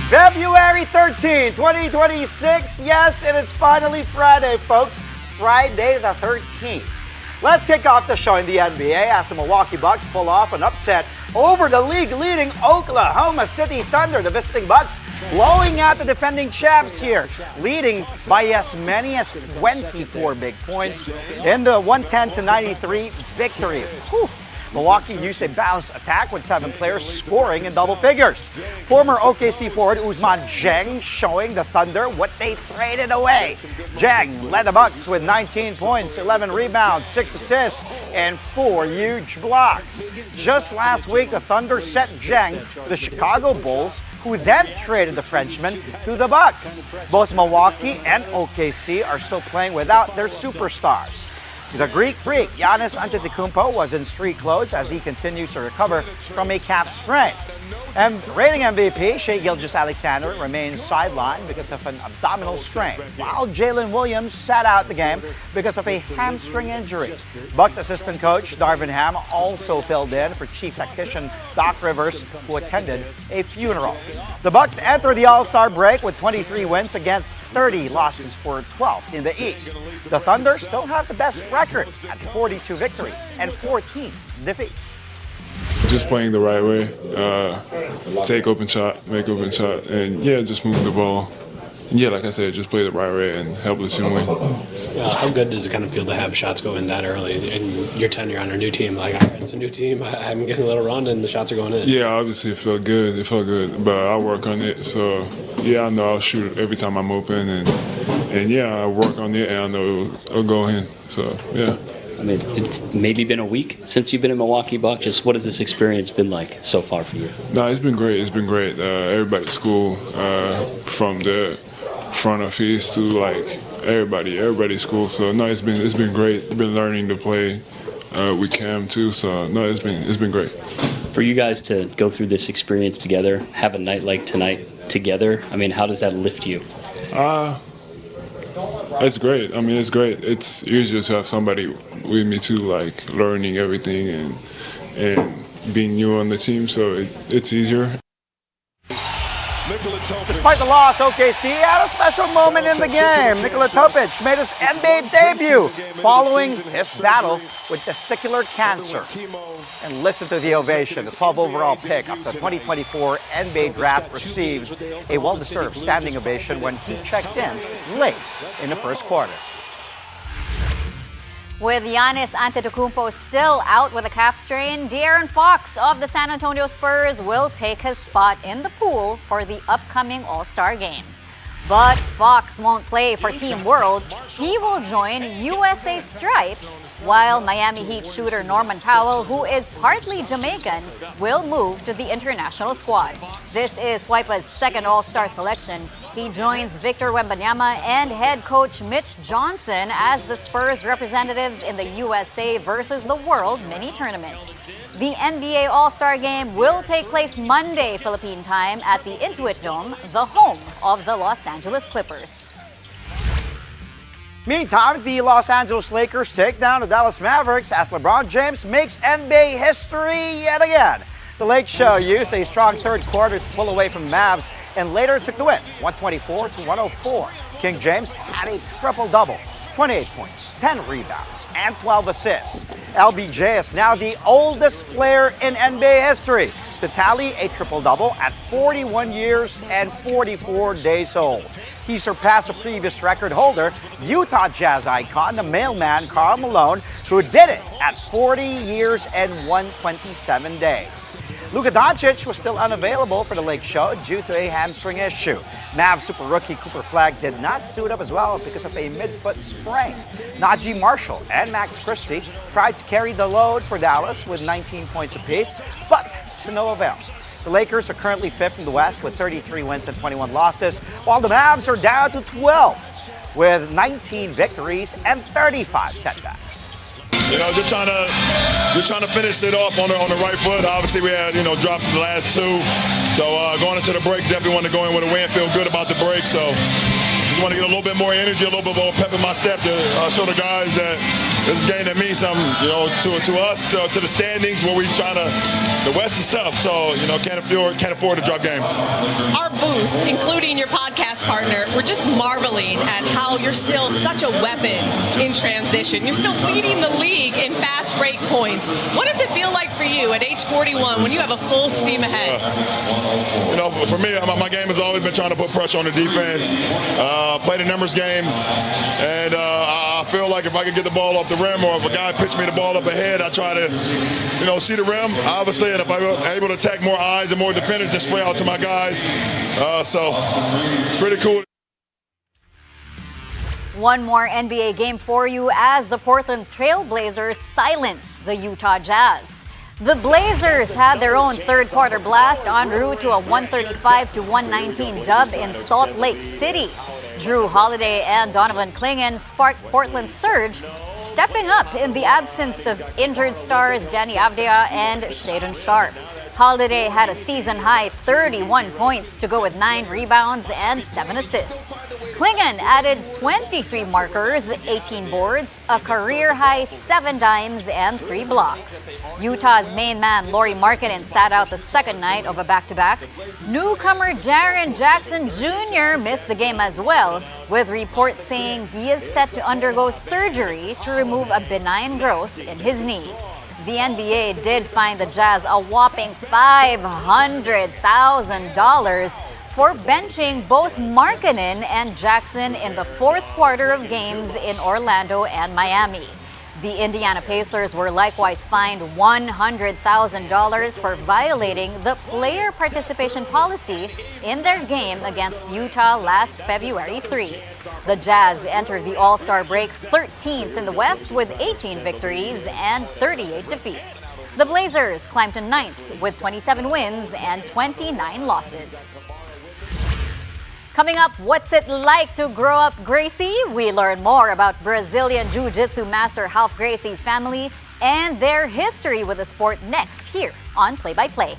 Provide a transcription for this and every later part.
February 13, 2026. Yes, it is finally Friday, folks. Friday the 13th. Let's kick off the show in the NBA as the Milwaukee Bucks pull off an upset over the league-leading Oklahoma City Thunder. The visiting Bucks blowing out the defending champs here, leading by as many as 24 big points in the 110-93 victory. Whew. Milwaukee used a balanced attack with 7 players scoring in double figures. Former OKC forward Ousmane Dieng showing the Thunder what they traded away. Dieng led the Bucks with 19 points, 11 rebounds, 6 assists, and 4 huge blocks. Just last week, the Thunder sent Dieng to the Chicago Bulls, who then traded the Frenchman to the Bucks. Both Milwaukee and OKC are still playing without their superstars. The Greek freak, Giannis Antetokounmpo, was in street clothes as he continues to recover from a calf strain. And reigning MVP, Shai Gilgeous-Alexander, remains sidelined because of an abdominal strain, while Jalen Williams sat out the game because of a hamstring injury. Bucks assistant coach Darvin Ham also filled in for chief tactician Doc Rivers, who attended a funeral. The Bucks enter the All-Star break with 23 wins against 30 losses for 12th in the East. The Thunder still have the best record at 42 victories and 14 defeats. Just playing the right way, take open shot, make open shot, and yeah, just move the ball. Yeah, like I said, just play the right way and help the team win. How good does it kind of feel to have shots go in that early in your tenure on a new team? Like, it's a new team, I'm getting a little run and the shots are going in. Yeah, obviously it felt good, but I work on it. So yeah, I know I'll shoot every time I'm open, and yeah, I work on it and I know it'll go in. So yeah. I mean, it's maybe been a week since you've been in Milwaukee, Buck. Just what has this experience been like so far for you? No, it's been great. It's been great. Everybody at school, from the front office to like everybody at school. So no, it's been great. Been learning to play with Cam too. So no, it's been great. For you guys to go through this experience together, have a night like tonight together. I mean, how does that lift you? It's great. I mean, it's great. It's easier to have somebody with me too, like learning everything and being new on the team, so it's easier. Despite the loss, OKC had a special moment in the game. Nikola Topic made his NBA debut following his battle with testicular cancer. And listen to the ovation. The 12 overall pick of the 2024 NBA draft received a well-deserved standing ovation when he checked in late in the first quarter. With Giannis Antetokounmpo still out with a calf strain, De'Aaron Fox of the San Antonio Spurs will take his spot in the pool for the upcoming All-Star game. But Fox won't play for Team World. He will join USA Stripes, while Miami Heat shooter Norman Powell, who is partly Jamaican, will move to the international squad. This is Swipa's second All-Star selection. He joins Victor Wembanyama and head coach Mitch Johnson as the Spurs representatives in the USA versus the World mini tournament. The NBA All-Star Game will take place Monday, Philippine time, at the Intuit Dome, the home of the Los Angeles Clippers. Meantime, the Los Angeles Lakers take down the Dallas Mavericks as LeBron James makes NBA history yet again. The Lake Show used a strong third quarter to pull away from Mavs and later took the win, 124-104. King James had a triple-double, 28 points, 10 rebounds, and 12 assists. LBJ is now the oldest player in NBA history to tally a triple-double at 41 years and 44 days old. He surpassed a previous record holder, Utah Jazz icon, the mailman Karl Malone, who did it at 40 years and 127 days. Luka Doncic was still unavailable for the Lake Show due to a hamstring issue. Mavs super rookie Cooper Flagg did not suit up as well because of a midfoot sprain. Najee Marshall and Max Christie tried to carry the load for Dallas with 19 points apiece, but to no avail. The Lakers are currently 5th in the West with 33 wins and 21 losses, while the Mavs are down to 12th with 19 victories and 35 setbacks. You know, just trying to finish it off on the right foot. Obviously, we had dropped the last two, so going into the break, definitely want to go in with a win. Feel good about the break, so just want to get a little bit more energy, a little bit more pep in my step to show the guys that this is a game that means something, to us, to the standings where we try to. The West is tough, so can't afford to drop games. Our booth, including your podcast partner, we're just marveling at how you're still such a weapon in transition. You're still leading the league in fast break points. What does it feel like for you at age 41 when you have a full steam ahead? For me, my game has always been trying to put pressure on the defense, play the numbers game, and I feel like if I can get the ball off the rim or if a guy pitch me the ball up ahead, I try to, see the rim, obviously, and if I'm able to attack more eyes and more defenders, just spray out to my guys. So it's pretty cool. One more NBA game for you as the Portland Trail Blazers silence the Utah Jazz. The Blazers had their own third quarter blast en route to a 135-119 dub in Salt Lake City. Drew Holiday and Donovan Clingan sparked Portland's surge, stepping up in the absence of injured stars Danny Avdia and Shaedon Sharpe. Holiday had a season-high 31 points to go with 9 rebounds and 7 assists. Clingan added 23 markers, 18 boards, a career-high 7 dimes, and 3 blocks. Utah's main man, Lauri Markkanen, sat out the second night of a back-to-back. Newcomer Jaren Jackson Jr. missed the game as well, with reports saying he is set to undergo surgery to remove a benign growth in his knee. The NBA did fine the Jazz a whopping $500,000 for benching both Markkanen and Jackson in the fourth quarter of games in Orlando and Miami. The Indiana Pacers were likewise fined $100,000 for violating the player participation policy in their game against Utah last February 3. The Jazz entered the All-Star break 13th in the West with 18 victories and 38 defeats. The Blazers climbed to 9th with 27 wins and 29 losses. Coming up, what's it like to grow up Gracie? We learn more about Brazilian Jiu-Jitsu master Rhal Gracie's family and their history with the sport next here on Play by Play.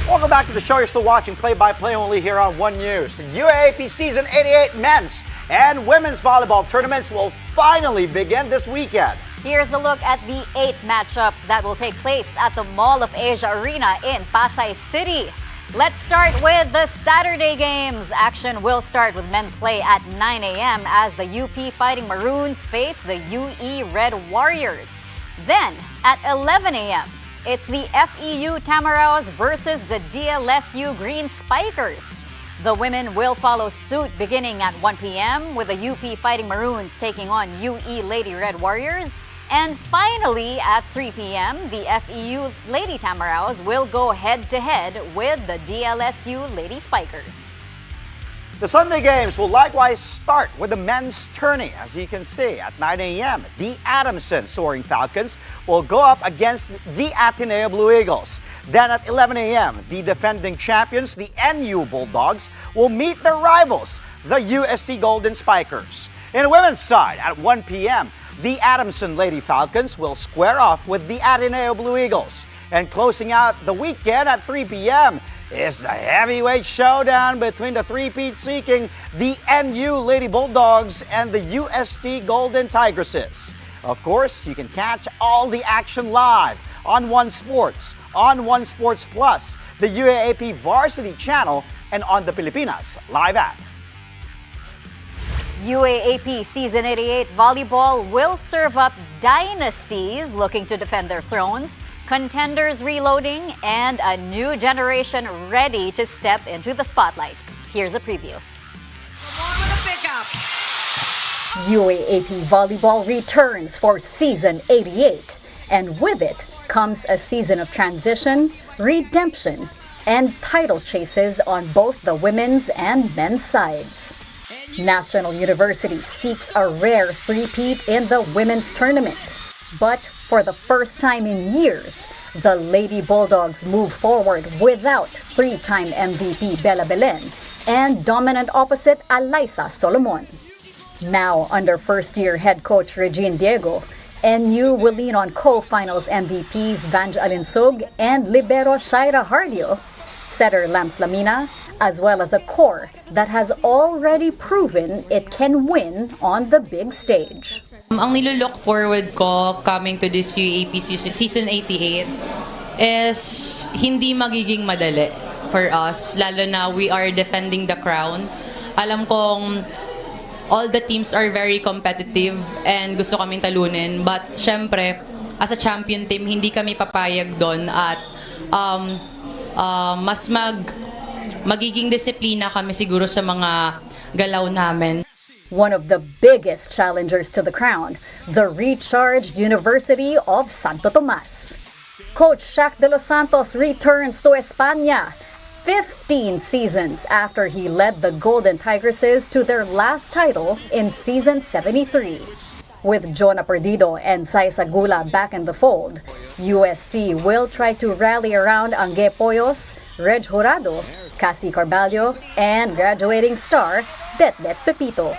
Welcome back to the show. You're still watching Play-by-Play only here on One News. UAAP Season 88 men's and women's volleyball tournaments will finally begin this weekend. Here's a look at the 8 matchups that will take place at the Mall of Asia Arena in Pasay City. Let's start with the Saturday games. Action will start with men's play at 9 a.m. as the UP Fighting Maroons face the UE Red Warriors. Then at 11 a.m., it's the FEU Tamaraws versus the DLSU Green Spikers. The women will follow suit beginning at 1 p.m. with the UP Fighting Maroons taking on UE Lady Red Warriors. And finally, at 3 p.m., the FEU Lady Tamaraws will go head-to-head with the DLSU Lady Spikers. The Sunday games will likewise start with the men's tourney. As you can see, at 9 a.m., the Adamson Soaring Falcons will go up against the Ateneo Blue Eagles. Then at 11 a.m., the defending champions, the NU Bulldogs, will meet their rivals, the UST Golden Spikers. In the women's side, at 1 p.m., the Adamson Lady Falcons will square off with the Ateneo Blue Eagles. And closing out the weekend at 3 p.m., is a heavyweight showdown between the three-peat seeking the NU Lady Bulldogs and the UST Golden Tigresses. Of course, you can catch all the action live on One Sports, on One Sports Plus, the UAAP Varsity Channel, and on the Pilipinas Live app. UAAP Season 88 Volleyball will serve up dynasties looking to defend their thrones, contenders reloading, and a new generation ready to step into the spotlight. Here's a preview. UAAP Volleyball returns for Season 88, and with it comes a season of transition, redemption, and title chases on both the women's and men's sides. National University seeks a rare three-peat in the women's tournament. But for the first time in years, the Lady Bulldogs move forward without three-time MVP Bella Belen and dominant opposite Alyssa Solomon. Now under first-year head coach Regine Diego, NU will lean on co-finals MVPs Vange Alinsug and libero Shaira Hardio, setter Lams Lamina, as well as a core that has already proven it can win on the big stage. Ang nilook forward ko coming to this UAAP Season 88 is hindi magiging madali for us, lalo na we are defending the crown. Alam kong all the teams are very competitive and gusto kaming talunin, but syempre, as a champion team, hindi kami papayag doon at magiging disiplina kami siguro sa mga galaw namin. One of the biggest challengers to the crown, the recharged University of Santo Tomas. Coach Shaq de los Santos returns to España 15 seasons after he led the Golden Tigresses to their last title in Season 73. With Jonah Perdido and Sai Sagula back in the fold, UST will try to rally around Angge Poyos, Reg Jurado, Cassie Carballo, and graduating star Det Pepito.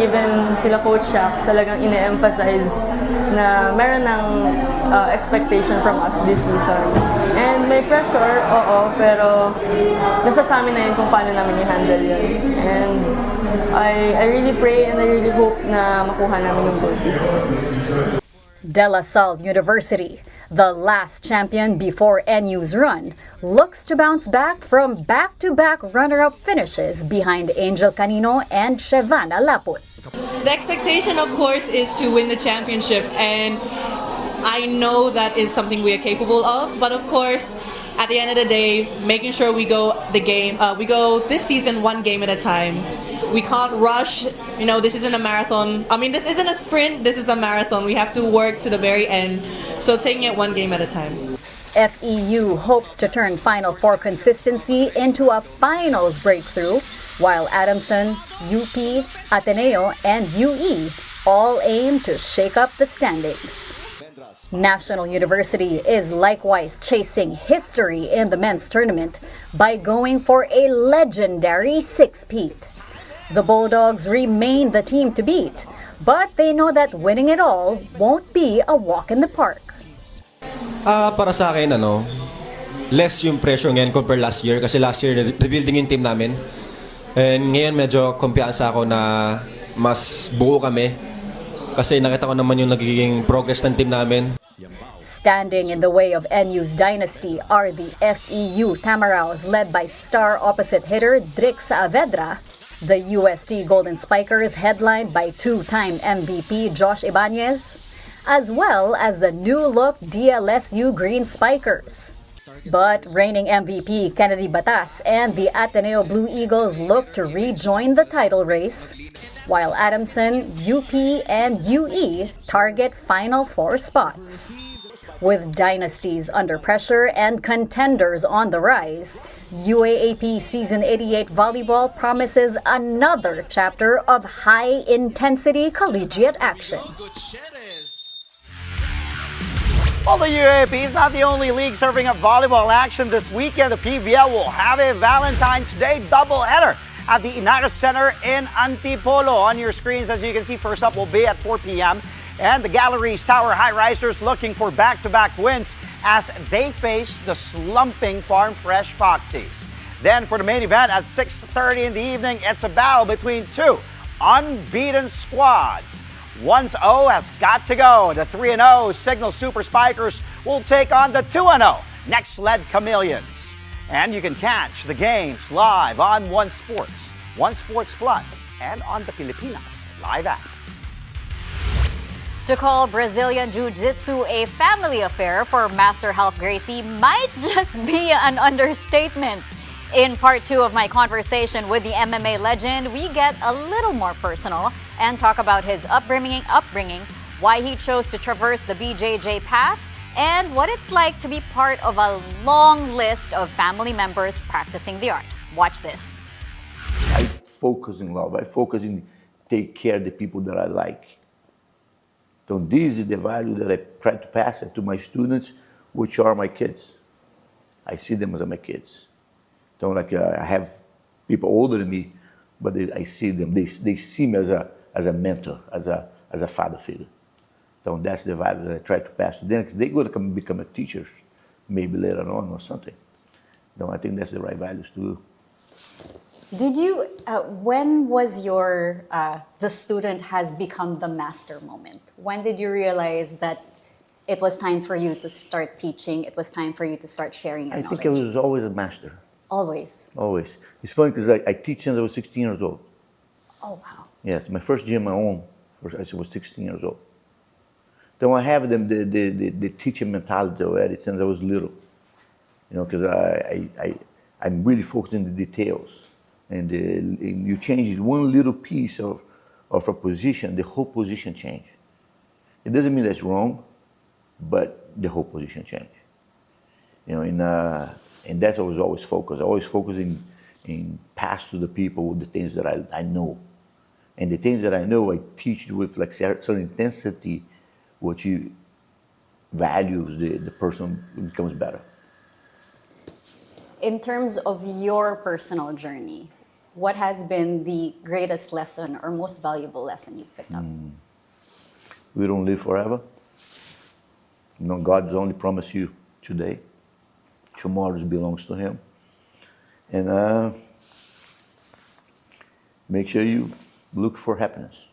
Even sila Coach Shaq talagang ine-emphasize na meron ng expectation from us this season. And may pressure, oo, pero nasa sa amin na yun kung paano namin i-handle yun. And I really pray and I really hope na makuha namin yung gold this season. De La Salle University, the last champion before NU's run, looks to bounce back from back-to-back runner-up finishes behind Angel Canino and Shevana Laput. The expectation, of course, is to win the championship, and I know that is something we are capable of. But of course, at the end of the day, making sure we go this season one game at a time. We can't rush. You know, this isn't a marathon. I mean, this isn't a sprint. This is a marathon. We have to work to the very end. So taking it one game at a time. FEU hopes to turn Final Four consistency into a finals breakthrough, while Adamson, UP, Ateneo, and UE all aim to shake up the standings. National University is likewise chasing history in the men's tournament by going for a legendary six-peat. The Bulldogs remain the team to beat, but they know that winning it all won't be a walk in the park. Para sa akin, less yung pressure ngayon compare last year kasi last year rebuilding yung team namin. And ngayon medyo kumpiyansa ako na mas buo kami kasi nakita ko naman yung nagiging progress ng team namin. Standing in the way of NU's dynasty are the FEU Tamaraos led by star opposite hitter Drix Saavedra, the UST Golden Spikers headlined by two-time MVP Josh Ibanez, as well as the new-look DLSU Green Spikers. But reigning MVP Kennedy Batas and the Ateneo Blue Eagles look to rejoin the title race, while Adamson, UP, and UE target Final Four spots. With dynasties under pressure and contenders on the rise, UAAP Season 88 Volleyball promises another chapter of high-intensity collegiate action. Well, the UAAP is not the only league serving up volleyball action this weekend. The PVL will have a Valentine's Day doubleheader at the Inares Center in Antipolo. On your screens, as you can see, first up will be at 4 p.m. And the Galleries Tower High Risers looking for back-to-back wins as they face the slumping Farm Fresh Foxies. Then for the main event at 6:30 in the evening, it's a battle between two unbeaten squads. 1-0 has got to go. The 3-0 Signal Super Spikers will take on the 2-0 Next Sled Chameleons. And you can catch the games live on One Sports, One Sports Plus, and on the Pilipinas Live app. To call Brazilian Jiu-Jitsu a family affair for Master Rhal Gracie might just be an understatement. In part 2 of my conversation with the MMA legend, we get a little more personal and talk about his upbringing, why he chose to traverse the BJJ path, and what it's like to be part of a long list of family members practicing the art. Watch this. I focus in love. I focus in take care of the people that I like. So this is the value that I try to pass it to my students, which are my kids. I see them as my kids. So I have people older than me, but I see them. They see me as a mentor, as a father figure. So that's the value that I try to pass to them. Because they're going to become a teacher, maybe later on or something. So I think that's the right values to do. Did you, when was your, the student has become the master moment? When did you realize that it was time for you to start teaching, it was time for you to start sharing your knowledge? I think I was always a master. Always? Always. It's funny because I teach since I was 16 years old. Oh, wow. Yes, my first gym, my own, I was 16 years old. Then I have them, the teaching mentality already since I was little. You know, because I'm really focused on the details. And you change one little piece of a position, the whole position change. It doesn't mean that's wrong, but the whole position change. You know, and that's what I was always focused. I always focus in pass to the people the things that I know. And the things that I know, I teach with like certain intensity, which values the person becomes better. In terms of your personal journey, what has been the greatest lesson or most valuable lesson you've picked up? We don't live forever. You know, God's only promised you today. Tomorrow belongs to Him. And make sure you look for happiness.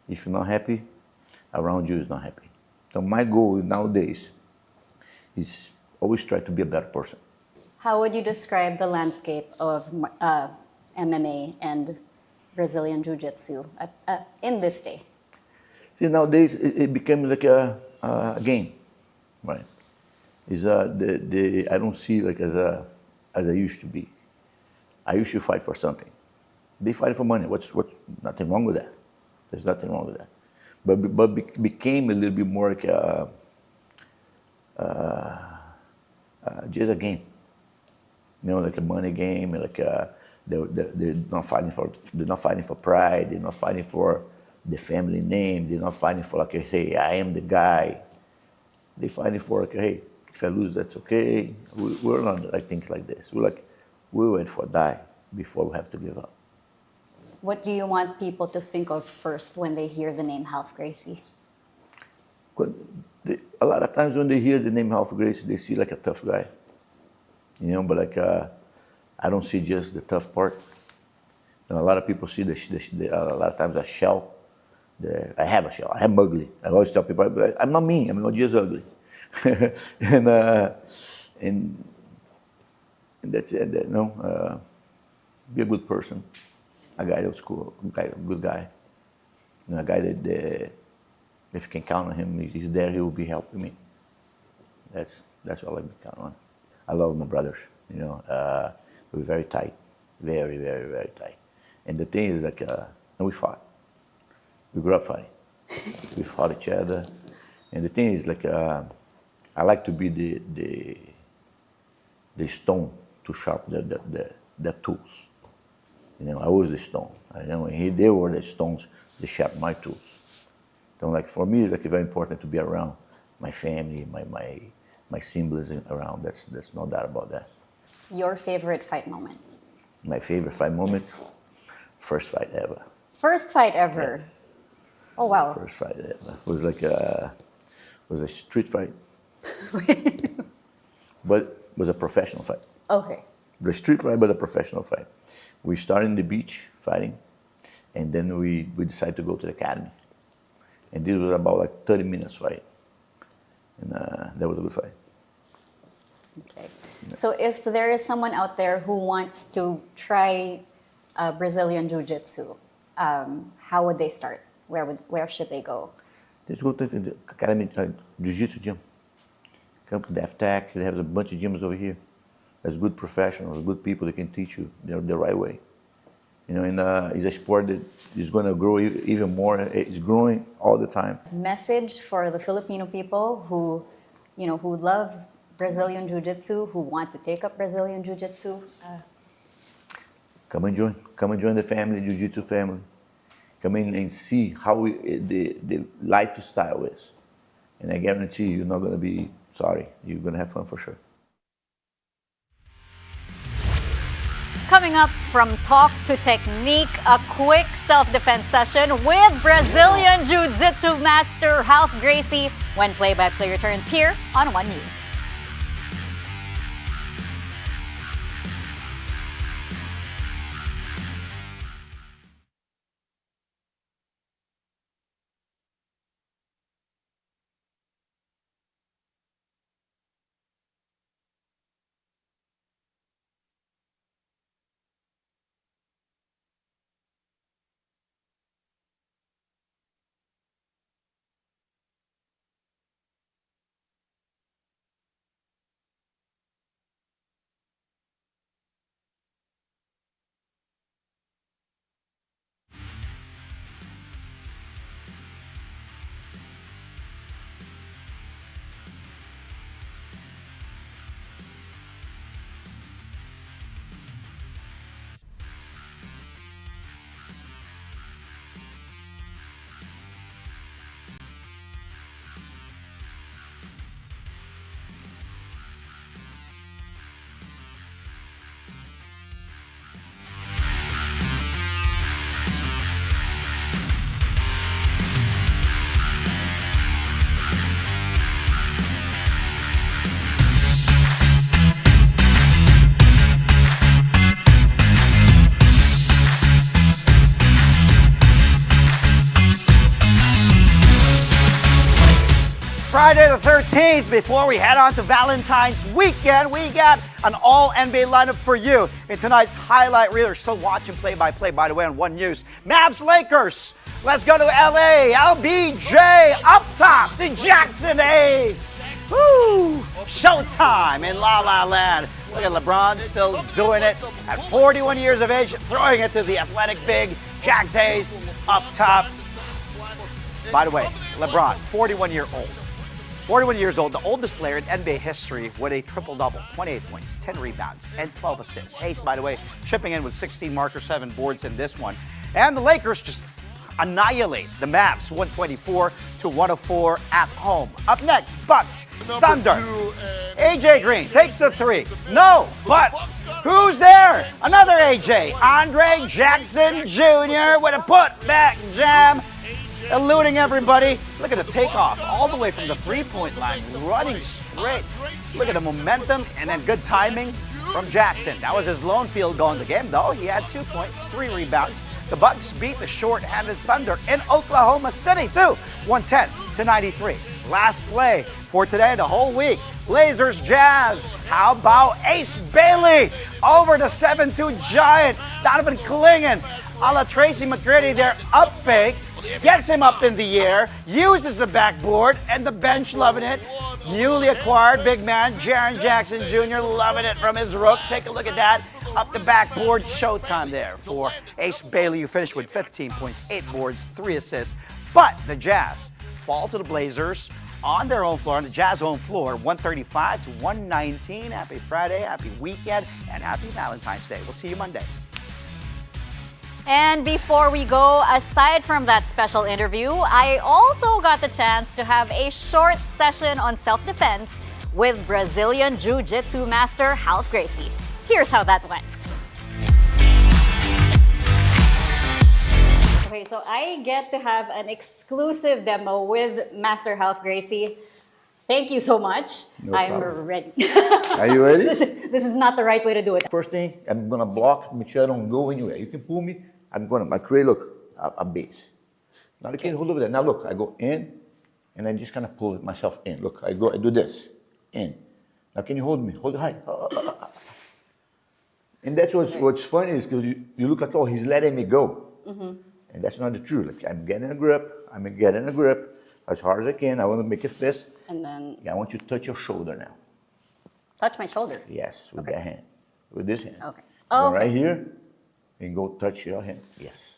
If you're not happy, around you is not happy. So my goal nowadays is always try to be a better person. How would you describe the landscape of MMA and Brazilian Jiu-Jitsu in this day? See, nowadays it became like a game, right? I don't see like as I used to be. I used to fight for something. They fight for money. What's nothing wrong with that? There's nothing wrong with that. But became a little bit more like just a game. You know, like a money game. Like they're not fighting for pride. They're not fighting for the family name. They're not fighting for like, hey, I am the guy. They're fighting for like, hey, if I lose, that's okay. We're not like think like this. We wait for die before we have to give up. What do you want people to think of first when they hear the name Rhal Gracie? A lot of times when they hear the name Rhal Gracie, they see like a tough guy. You know, but like I don't see just the tough part. You know, a lot of people see a lot of times a shell. I have a shell. I'm ugly. I always tell people, I'm not mean. I'm not just ugly. and that's it. You know, be a good person. A guy that's cool. A good guy. You know, a guy that if you can count on him, he's there. He will be helping me. That's all I can count on. I love my brothers. You know, we're very tight, very, very, very tight. And the thing is, like, and we fought. We grew up fighting. We fought each other. And the thing is, like, I like to be the stone to sharpen the tools. You know, I was the stone. You know, they were the stones to sharpen my tools. So, like, for me, it's like very important to be around my family, my siblings around. There's no doubt about that. Your favorite fight moment? My favorite fight moment? First fight ever. First fight ever? Yes. Oh, wow. First fight ever. It was like a street fight. But it was a professional fight. Okay. The street fight, but a professional fight. We started in the beach fighting, and then we decided to go to the academy. And this was about like 30 minutes fight. And that was a good fight. Okay. So if there is someone out there who wants to try Brazilian Jiu-Jitsu, how would they start? Where should they go? Let's go to the Academy Jiu-Jitsu gym. Come to the FTAC. They have a bunch of gyms over here. There's good professionals, good people that can teach you the right way. You know, and it's a sport that is going to grow even more. It's growing all the time. Message for the Filipino people who, who love Brazilian Jiu-Jitsu, who want to take up Brazilian Jiu-Jitsu. Come and join. Come and join the family, Jiu-Jitsu family. Come in and see how the lifestyle is. And I guarantee you're not going to be sorry. You're going to have fun for sure. Coming up, from talk to technique, a quick self-defense session with Brazilian Jiu-Jitsu master Rhal Gracie when play-by-play returns here on One News. Friday the 13th, before we head on to Valentine's weekend, we got an all-NBA lineup for you. In tonight's highlight reel, you're still watching play-by-play, by the way, on One News. Mavs Lakers. Let's go to LA. LBJ up top, the Jackson A's. Woo! Showtime in La La Land. Look at LeBron still doing it at 41 years of age, throwing it to the athletic big Jax Hayes up top. By the way, LeBron, 41 years old, the oldest player in NBA history with a triple-double, 28 points, 10 rebounds, and 12 assists. Hayes, by the way, chipping in with 16 markers, 7 boards in this one. And the Lakers just annihilate the Mavs, 124-104 at home. Up next, Bucks, Thunder. AJ Green takes the 3. No, but who's there? Another AJ, Andre Jackson Jr. with a putback jam. Eluding everybody. Look at the takeoff all the way from the three-point line, running straight. Look at the momentum and then good timing from Jackson. That was his lone field goal in the game, though. He had 2 points, 3 rebounds. The Bucks beat the short-handed Thunder in Oklahoma City, too, 110-93. Last play for today, the whole week. Blazers Jazz. How about Ace Bailey over the 7-2 Giant? Donovan Clingan a la Tracy McGrady there, up fake. Gets him up in the air, uses the backboard, and the bench loving it. Newly acquired big man, Jaren Jackson Jr. loving it from his rook. Take a look at that. Up the backboard, showtime there for Ace Bailey, who finished with 15 points, 8 boards, 3 assists. But the Jazz fall to the Blazers on their own floor, on the Jazz home floor, 135-119. Happy Friday, happy weekend, and happy Valentine's Day. We'll see you Monday. And before we go, aside from that special interview, I also got the chance to have a short session on self-defense with Brazilian Jiu-Jitsu master Rhal Gracie. Here's how that went. Okay, so I get to have an exclusive demo with Master Rhal Gracie. Thank you so much. No I'm problem. ready. Are you ready? This is not the right way to do it. First thing, I'm gonna block, make sure I don't go anywhere. You can pull me. I'm gonna create, look, a base. Now you can hold over there. Now look, I go in, and I just kind of pull myself in. Look, I do this, in. Now can you hold me? Hold it high. And that's what's funny is because you look like, oh, he's letting me go. And that's not the truth. Like, I'm getting a grip as hard as I can. I want to make a fist. And then I want you to touch your shoulder now. touch my shoulder. Yes, with that hand. With this hand. Okay. Go right here and go touch your hand. Yes.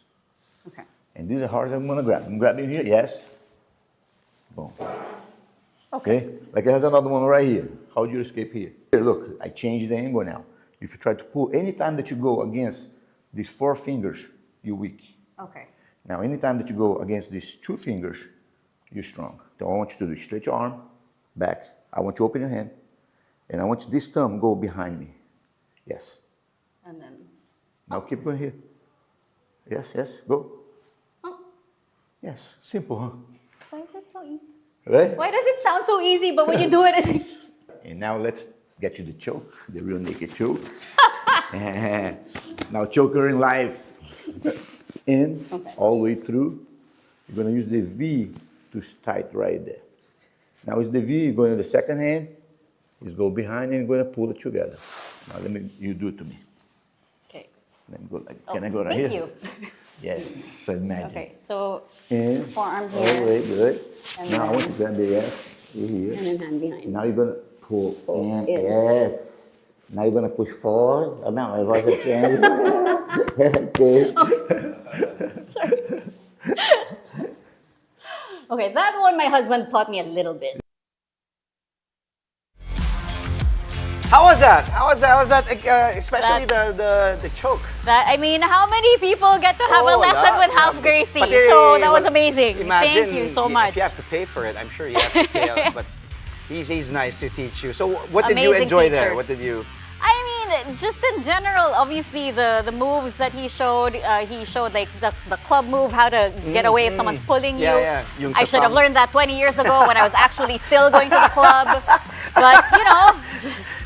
Okay. And this is as hard as I'm going to grab. I'm grabbing here. Yes. Boom. Okay. Like I have another one right here. How do you escape here? Here, look, I changed the angle now. If you try to pull, anytime that you go against these 4 fingers, you're weak. Okay. Now, anytime that you go against these 2 fingers, you're strong. So I want you to do straight your arm back. I want you to open your hand. And I want this thumb go behind me. Yes. And then. Now keep going here. Yes, yes, go. Oh. Yes, simple, huh? Why is it so easy? Right? Why does it sound so easy, but when you do it, it's... And now let's get you the choke, the real naked choke. Now choke her in life. In, all the way through. You're going to use the V to tight right there. Now with the V, you're going to the second hand. Just go behind and you're going to pull it together. Now you do it to me. Okay. Let me go like, can I go right here? Thank you. Yes, so imagine. Okay, so In, forearm all the here. way, good. And Now I then- want you to grab the yes, here. And then hand behind. Now you're going to pull in, in. yes. Now you're going to push forward. Oh, no, I wasn't saying. Okay. Okay, that one my husband taught me a little bit. How was that? How was that? Especially the choke. That, I mean, how many people get to have a lesson with Rhal Gracie? But, So that was amazing. Imagine Thank you so if much. you have to pay for it, I'm sure you have to pay. But he's nice to teach you. So what did you Amazing enjoy teacher. there? What did you? I mean, just in general, obviously the moves that he showed like the club move, how to get away if someone's pulling you. Yeah, yeah. Yung I sa should have thumb. learned that 20 years ago when I was actually still going to the club. But, you know, just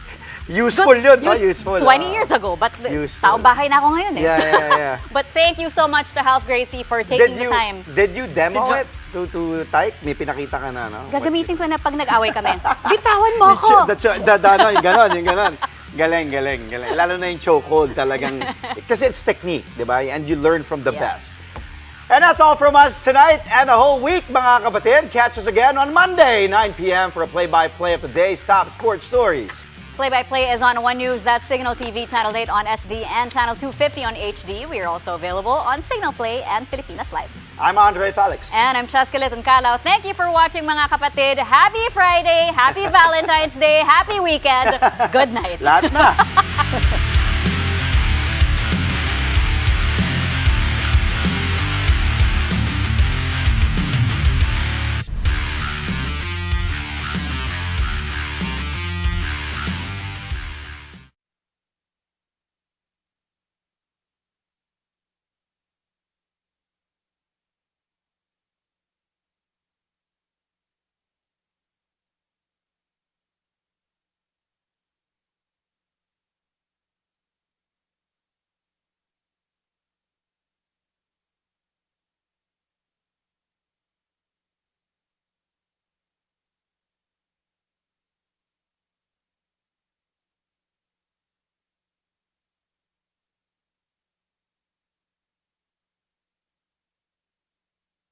Useful yun, no? Useful. 20 years ago. But Useful. taong bahay na ako ngayon eh. Yeah. But thank you so much to Rhal Gracie for taking the time. Did you demo to it to type? May pinakita ka na, no? Gagamitin ko na pag nag-away kami. Bitawan mo ako! Yung ganon. Galing. Lalo na yung chokehold talagang, kasi it's technique, di ba? And you learn from the best. And that's all from us tonight and the whole week, mga kapatid. Catch us again on Monday, 9 p.m. for a play-by-play of the day's top sports stories. Play-by-play is on One News, that's Signal TV, Channel 8 on SD, and Channel 250 on HD. We are also available on Signal Play and Pilipinas Live. I'm Andre Felix. And I'm Cheska Lituncalaw. Thank you for watching, mga kapatid. Happy Friday, happy Valentine's Day, happy weekend. Good night. Lahat na.